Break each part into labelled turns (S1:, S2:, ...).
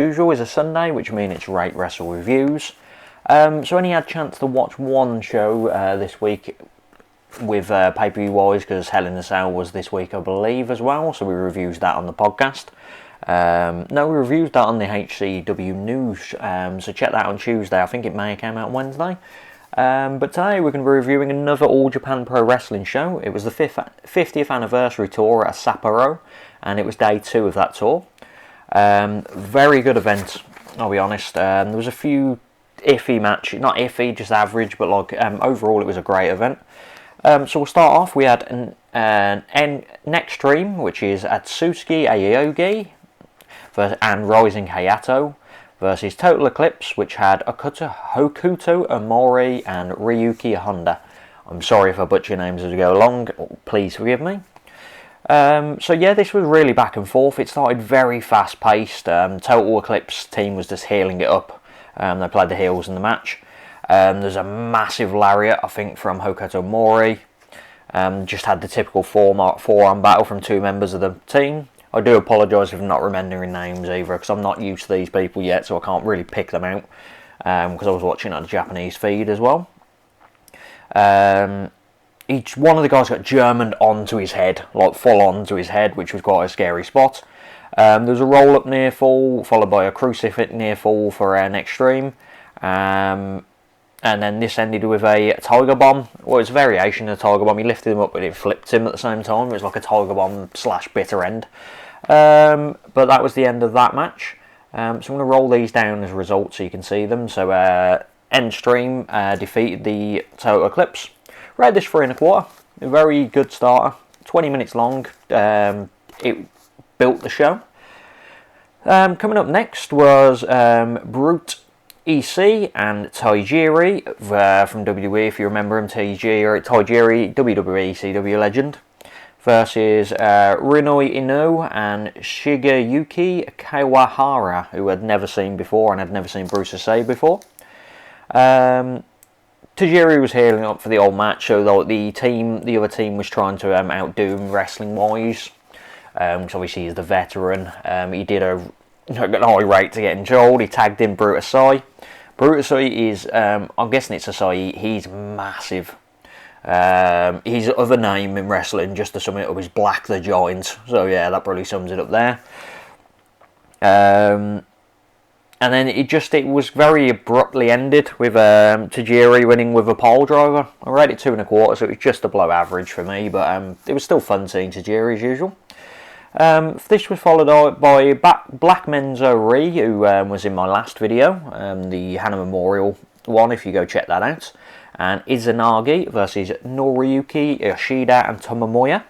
S1: Usual is a Sunday, which means it's RateWrestle reviews. So I only had a chance to watch one show this week with pay-per-view wise, because Hell in a Cell was this week, I believe, as well. So we reviewed that on the podcast. No, we reviewed that on the HCW news. So check that on Tuesday. I think it may have come out Wednesday. But today we're going to be reviewing another All Japan Pro Wrestling show. It was the 50th anniversary tour at Sapporo, and it was day 2 of that tour. Very good event, I'll be honest. There was a few iffy matches, not iffy, just average, but like overall it was a great event. So we'll start off. We had an next stream, which is Atsuki Aoyagi and Rising Hayato versus Total Eclipse, which had Hokuto Omori and Ryuki Honda. I'm sorry if I butcher names as we go along, please forgive me. So yeah, this was really back and forth. It started very fast paced. Total Eclipse team was just healing it up. They played the heels in the match. There's a massive lariat, I think, from Hokuto Omori. Just had the typical forearm battle from 2 members of the team. I do apologise if I'm not remembering names either, because I'm not used to these people yet, so I can't really pick them out, because I was watching on the Japanese feed as well. Each one of the guys got Germaned onto his head, like full onto his head, which was quite a scary spot. There was a roll-up near fall, followed by a crucifix near fall for an extreme. And then this ended with a Tiger Bomb. Well, it's a variation of a Tiger Bomb. He lifted him up, but it flipped him at the same time. It was like a Tiger Bomb / bitter end. But that was the end of that match. So I'm going to roll these down as a result so you can see them. So End Stream defeated the Total Eclipse. Rated this 3 1/4. A very good starter. 20 minutes long. It built the show. Coming up next was Brute EC and Taijiro from WWE, if you remember him. Taijiro, WWE ECW legend, versus Rinoi Ino and Shigeyuki Kawahara, who I'd never seen before and had never seen Bruce say before. Taijiro was healing up for the old match, so the other team was trying to outdo him wrestling wise. Because obviously he's the veteran. He did an high rate to get injured. He tagged in Brutus Sai. Brutus Sai is, I'm guessing it's a Sai, he's massive. He's of a name in wrestling, just to sum it up, is Black the Giant. So yeah, that probably sums it up there. And then it was very abruptly ended with Taijiro winning with a pole driver. I rated 2 1/4, so it was just a below average for me, but it was still fun seeing Taijiro as usual. This was followed by Black Menso-Re, who was in my last video, the Hana Memorial one, if you go check that out, and Izanagi versus Noriyuki, Yoshida and Tomomoya.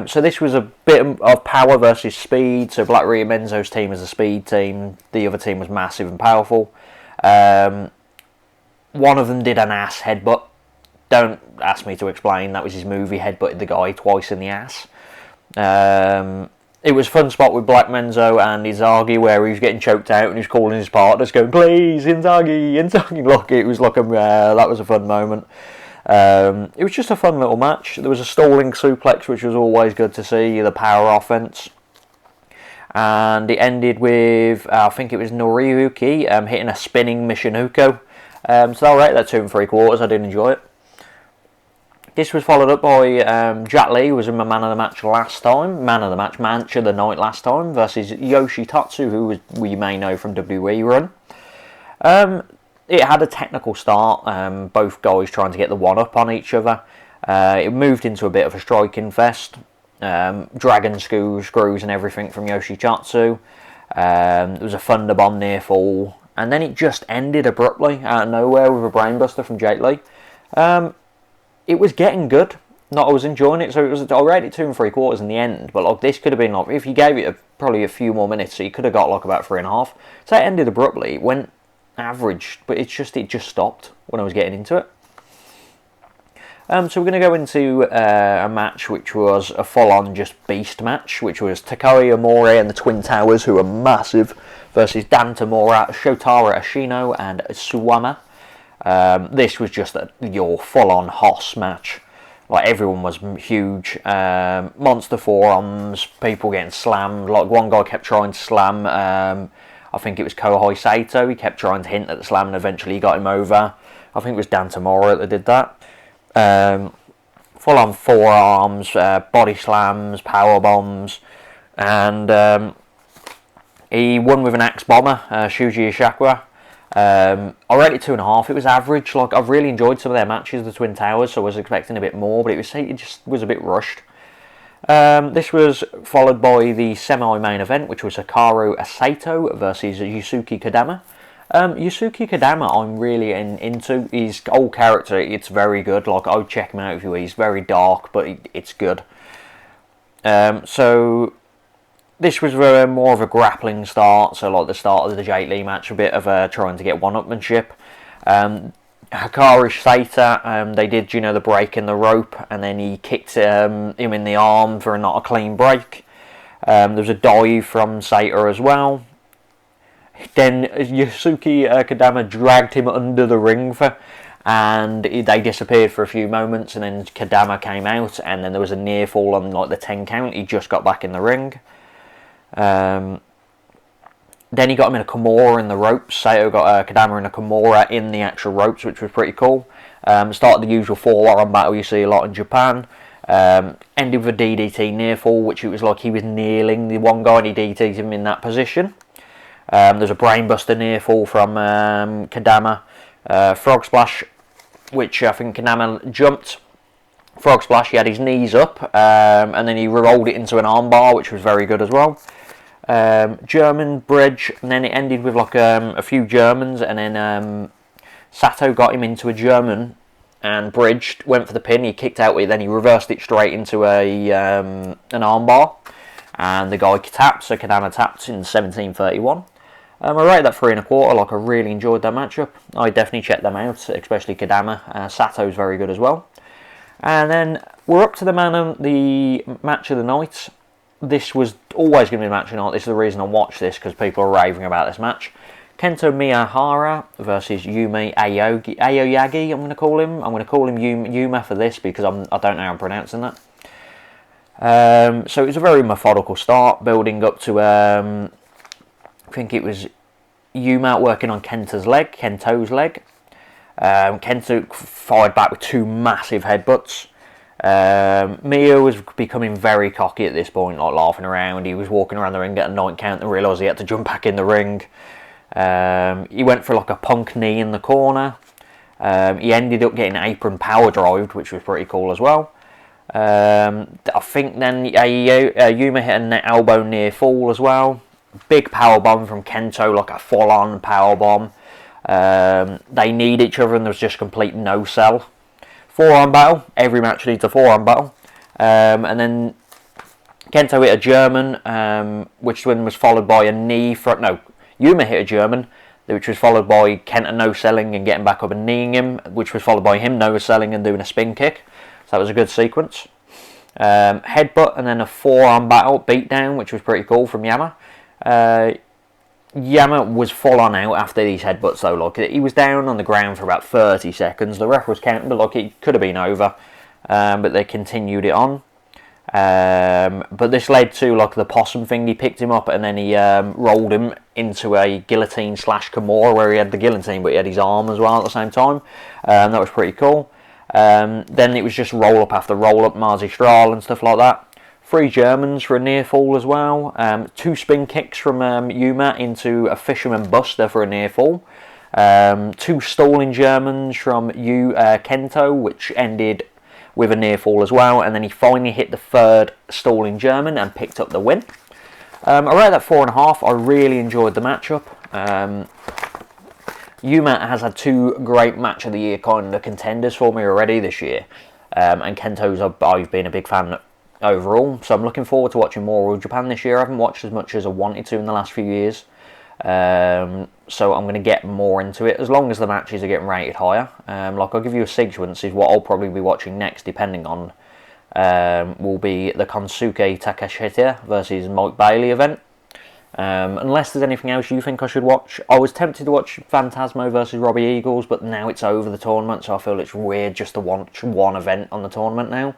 S1: So this was a bit of power versus speed. So Black Rhea Menzo's team is a speed team, the other team was massive and powerful. One of them did an ass headbutt. Don't ask me to explain, that was his movie, headbutted the guy twice in the ass. It was a fun spot with Black Menzo and Izagi, where he was getting choked out and he was calling his partners, going, "Please, Inzaghi." Look, it was like that was a fun moment. It was just a fun little match. There was a stalling suplex, which was always good to see, the power offense. And it ended with, I think it was Noriyuki hitting a spinning Michinoku. So I'll rate that 2 3/4. I did enjoy it. This was followed up by Jet Li, who was in my match of the night last time, versus Yoshitatsu, who we may know from WWE run. It had a technical start, both guys trying to get the one-up on each other. It moved into a bit of a striking fest. Dragon screws and everything from Yoshitatsu. There was a Thunder Bomb near fall. And then it just ended abruptly, out of nowhere, with a Brainbuster from Jet Li. It was getting good. I was enjoying it, so I rated 2 3/4 in the end. But like, this could have been like, if you gave it probably a few more minutes, so you could have got like about 3 1/2. So it ended abruptly. It went average, but it just stopped when I was getting into it. So we're going to go into a match which was a full-on just beast match, which was Takai Omori and the Twin Towers, who are massive, versus Dan Tamura, Shotaro Ashino and Suwama. This was just your full-on Hoss match. like everyone was huge. Monster forearms, people getting slammed. Like one guy kept trying to slam. I think it was Kohei Sato. He kept trying to hint at the slam, and eventually he got him over. I think it was Dan Tamura that did that. Full on forearms, body slams, power bombs, and he won with an axe bomber, Shuji Ishikawa. I rated it 2.5. It was average. Like, I've really enjoyed some of their matches, the Twin Towers, so I was expecting a bit more, but it just was a bit rushed. This was followed by the semi-main event, which was Hikaru Sato versus Yusuke Kodama. Yusuke Kodama, I'm really into. His old character, it's very good. Like, I would check him out if you will. He's very dark, but it's good. So this was more of a grappling start. So, like the start of the Jake Lee match, a bit of trying to get one-upmanship. Hikaru Sato, they did, the break in the rope, and then he kicked him in the arm for not a clean break. There was a dive from Sato as well. Then Yusuke Kodama dragged him under the ring and they disappeared for a few moments, and then Kodama came out, and then there was a near fall on like the 10 count. He just got back in the ring. Then he got him in a Kimura in the ropes. Sato got Kodama in a Kimura in the actual ropes, which was pretty cool. Started the usual four-arm battle you see a lot in Japan. Ended with a DDT near fall, which it was like he was kneeling the one guy and he DDT'd him in that position. There's a brainbuster near fall from Kodama. Frog splash, which I think Kodama jumped. Frog splash, he had his knees up, and then he rolled it into an armbar, which was very good as well. German bridge, and then it ended with like a few Germans, and then Sato got him into a German and bridged, went for the pin, he kicked out with it, then he reversed it straight into an armbar, and the guy tapped, so Kodama tapped in 17:31. I rated that 3.25. Like, I really enjoyed that matchup. I definitely check them out, especially Kodama. Sato's very good as well. And then we're up to the match of the night. This was always going to be the match of the night. This is the reason I watched this, because people are raving about this match. Kento Miyahara versus Yuma Aoyagi, I'm going to call him. I'm going to call him Yuma for this, because I don't know how I'm pronouncing that. So it was a very methodical start, building up to, I think it was Yuma working on Kento's leg. Kento fired back with two massive headbutts. Mio was becoming very cocky at this point, like laughing around. He was walking around the ring at a 9 count and realised he had to jump back in the ring. He went for like a punk knee in the corner. He ended up getting apron power drived, which was pretty cool as well. I think then Yuma hit an elbow near fall as well. Big power bomb from Kento, like a full-on power bomb. They need each other, and there's just complete no sell. Forearm battle. Every match needs a forearm battle. And then Kento hit a German, which then was followed by a knee. Yuma hit a German, which was followed by Kento no-selling and getting back up and kneeing him, which was followed by him no-selling and doing a spin kick. So that was a good sequence. Headbutt, and then a forearm battle beatdown, which was pretty cool from Yama. Yama was full on out after these headbutts though. Like, he was down on the ground for about 30 seconds. The ref was counting, but like, it could have been over. But they continued it on. But this led to like the possum thing. He picked him up and then he rolled him into a guillotine / Kimura, where he had the guillotine but he had his arm as well at the same time. That was pretty cool. Then it was just roll up after roll up, Marzi Strahl and stuff like that. 3 Germans for a near fall as well. 2 spin kicks from Yuma into a fisherman buster for a near fall. 2 stalling Germans from Kento, which ended with a near fall as well. And then he finally hit the 3rd stalling German and picked up the win. I rated that 4.5. I really enjoyed the matchup. Yuma has had 2 great match of the year kind of contenders for me already this year. And Kento's I've been a big fan overall, so I'm looking forward to watching more of Japan this year. I haven't watched as much as I wanted to in the last few years, so I'm going to get more into it as long as the matches are getting rated higher. Like, I'll give you a sequence is what I'll probably be watching next, depending on will be the Konsuke Takeshita versus Mike Bailey event. Unless there's anything else you think I should watch. I was tempted to watch Phantasmo versus Robbie Eagles, but now it's over the tournament, so I feel it's weird just to watch one event on the tournament now.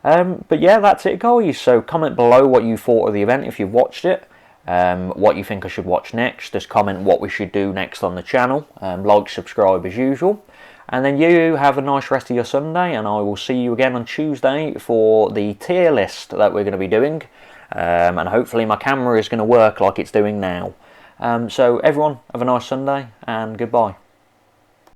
S1: But yeah, that's it, guys. So comment below what you thought of the event if you've watched it. What you think I should watch next. Just comment what we should do next on the channel. Like, subscribe as usual. And then you have a nice rest of your Sunday, and I will see you again on Tuesday for the tier list that we're going to be doing. And hopefully my camera is going to work like it's doing now. So everyone, have a nice Sunday, and goodbye.